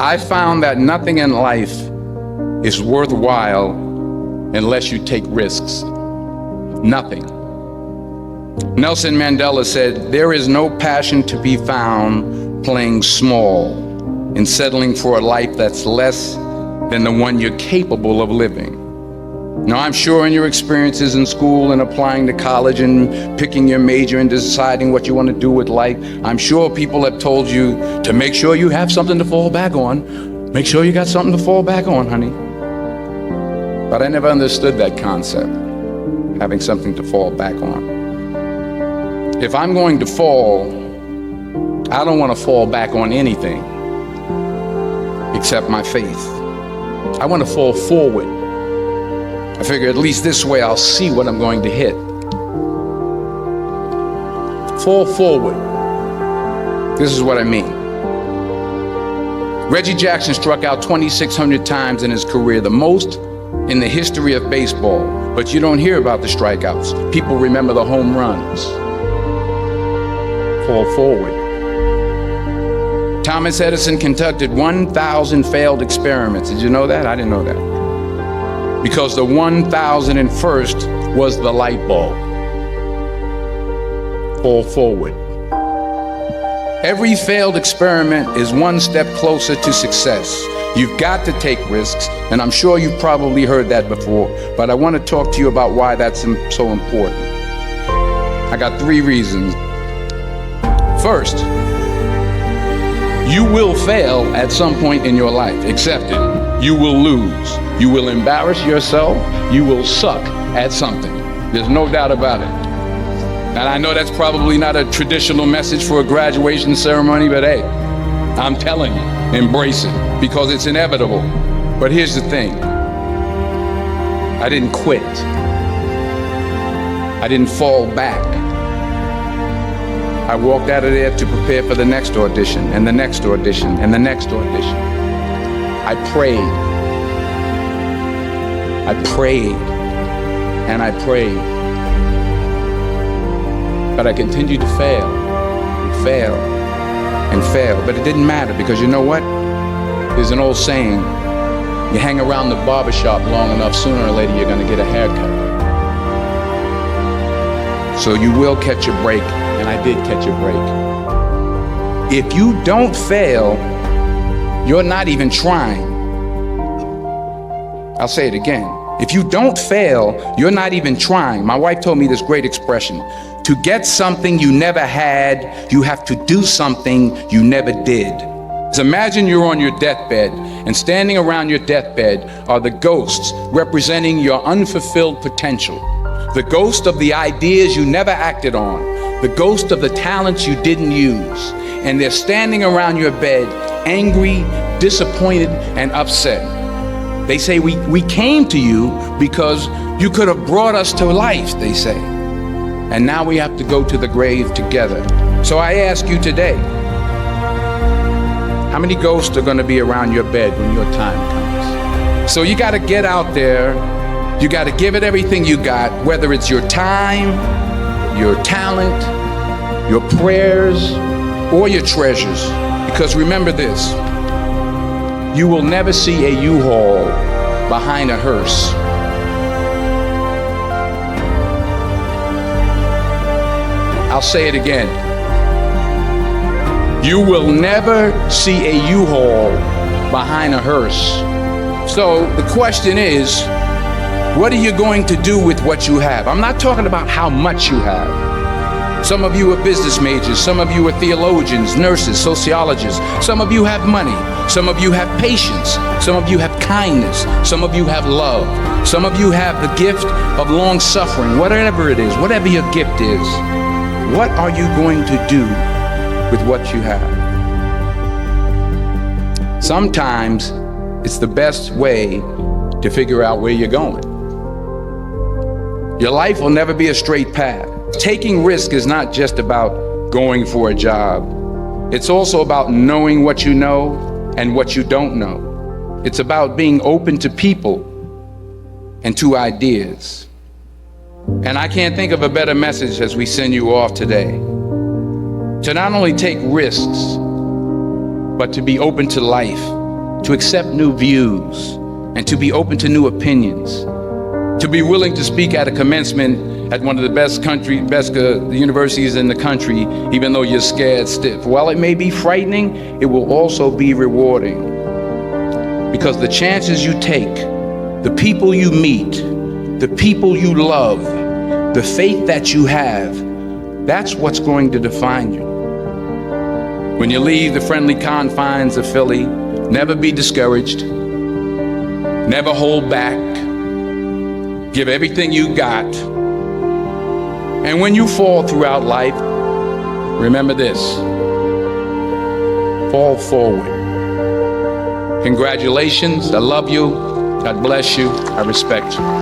I found that nothing in life is worthwhile unless you take risks. Nothing. Nelson Mandela said, "There is no passion to be found playing small and settling for a life that's less than the one you're capable of living." Now, I'm sure in your experiences in school and applying to college and picking your major and deciding what you want to do with life, I'm sure people have told you to make sure you have something to fall back on. Make sure you got something to fall back on, honey. But I never understood that concept, having something to fall back on. If I'm going to fall, I don't want to fall back on anything except my faith. I want to fall forward. I figure at least this way I'll see what I'm going to hit. Fall forward. This is what I mean. Reggie Jackson struck out 2,600 times in his career, the most in the history of baseball. But you don't hear about the strikeouts. People remember the home runs. Fall forward. Thomas Edison conducted 1,000 failed experiments. Did you know that? I didn't know that. Because the 1,001st was the light bulb. Fall forward. Every failed experiment is one step closer to success. You've got to take risks, and I'm sure you've probably heard that before, but I want to talk to you about why that's so important. I got 3 reasons. First, you will fail at some point in your life. Accept it. You will lose. You will embarrass yourself. You will suck at something. There's no doubt about it. And I know that's probably not a traditional message for a graduation ceremony, but hey, I'm telling you, embrace it because it's inevitable. But here's the thing. I didn't quit. I didn't fall back. I walked out of there to prepare for the next audition and the next audition and the next audition. I prayed. I prayed and I prayed. But I continued to fail and fail and fail. But it didn't matter because you know what? There's an old saying, you hang around the barbershop long enough, sooner or later you're going to get a haircut. So you will catch a break, and I did catch a break. If you don't fail, you're not even trying. I'll say it again. If you don't fail, you're not even trying. My wife told me this great expression. To get something you never had, you have to do something you never did. So imagine you're on your deathbed, and standing around your deathbed are the ghosts representing your unfulfilled potential. The ghost of the ideas you never acted on. The ghost of the talents you didn't use. And they're standing around your bed, angry, disappointed, and upset. They say, we came to you because you could have brought us to life, they say. And now we have to go to the grave together. So I ask you today, how many ghosts are going to be around your bed when your time comes? So you got to get out there. You got to give it everything you got, whether it's your time, your talent, your prayers, or your treasures. Because remember this, you will never see a U-Haul behind a hearse. I'll say it again. You will never see a U-Haul behind a hearse. So the question is, what are you going to do with what you have? I'm not talking about how much you have. Some of you are business majors. Some of you are theologians, nurses, sociologists. Some of you have money. Some of you have patience. Some of you have kindness. Some of you have love. Some of you have the gift of long suffering. Whatever it is, whatever your gift is, what are you going to do with what you have? Sometimes it's the best way to figure out where you're going. Your life will never be a straight path. Taking risk is not just about going for a job. It's also about knowing what you know and what you don't know. It's about being open to people and to ideas. And I can't think of a better message as we send you off today. To not only take risks, but to be open to life, to accept new views, and to be open to new opinions, to be willing to speak at a commencement at one of the best universities in the country, even though you're scared stiff. While it may be frightening, it will also be rewarding, because the chances you take, the people you meet, the people you love, the faith that you have, that's what's going to define you. When you leave the friendly confines of Philly, never be discouraged, never hold back, give everything you got. And when you fall throughout life, remember this: fall forward. Congratulations, I love you, God bless you, I respect you.